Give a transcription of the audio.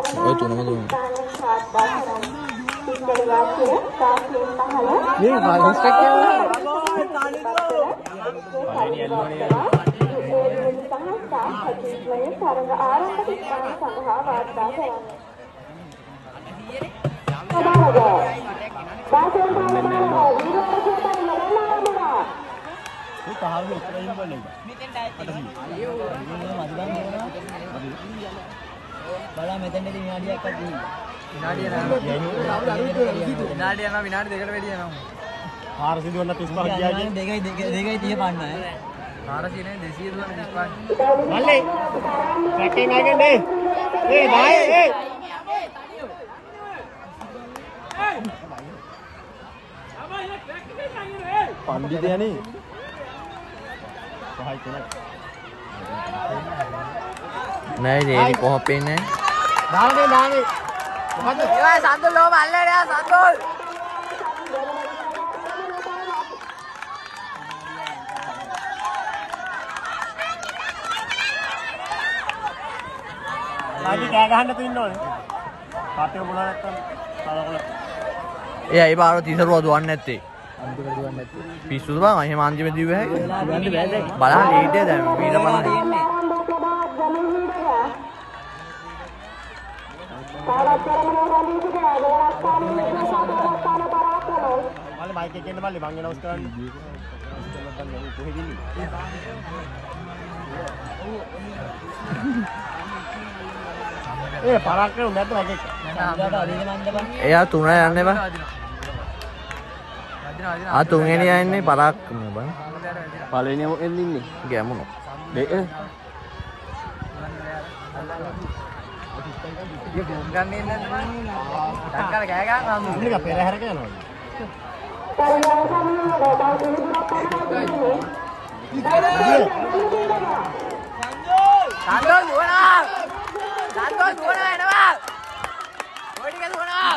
ඔය තුනම දුන්න. මේ වලස්ට් එක බලා මෙතනදී විනාඩියක් අත් දෙන්න. විනාඩිය යනවා විනාඩි දෙකකට වැඩි යනවා. 400 දුන්න 35 ගියාගේ. දෙකයි 30 පන්න ඈ. 400 නේ 200 දුන්න 35. මල්ලි. පැකින් ආගෙන්නේ. ඒ ඩායේ ඒ. පණ්ඩිතයනේ. පහයි තුනයි. නෑ ඒක කොහොම පේන්නේ දාන්නේ දාන්නේ. මොකද? ඒවා සන්තුල් ලෝ මල්ලේ නෑ සන්තුල්. ආදි කෑ ගහන්න තින්න ඕනේ. කාටේ මොනවා නැත්තම් කලකොල. එයා ඒ පාර තිසරුව දුවන්නේ නැත්තේ. අන්තිමට දුවන්නේ නැත්තේ. පිස්සුද බං එහෙම අන්තිමට දිව්ව හැකි. දුවන්න බෑ දැන්. බලන්න ලීඩේ දැන් පීර බලන්න. තියෙන්නේ. මල්ලි මයික් එකෙන් මල්ලි මං එනවස් කරන්න. කොහෙද ඉන්නේ? ඒ පරක් කරු නැද්ද මයික් එක? සංගාට අදින මන්ද බං. එයා තුන යන්නේ බං. ආ තුන්වෙනි යන්නේ පරක් බං. පළවෙනියම එන්න ඉන්නේ. ගැමුණු. දෙක ये घूम करने ना टक्कर गएगा हम ඉන්නක පෙරහැර කරනවා. sanjol duwana එනවා ඔය ටික දුවනවා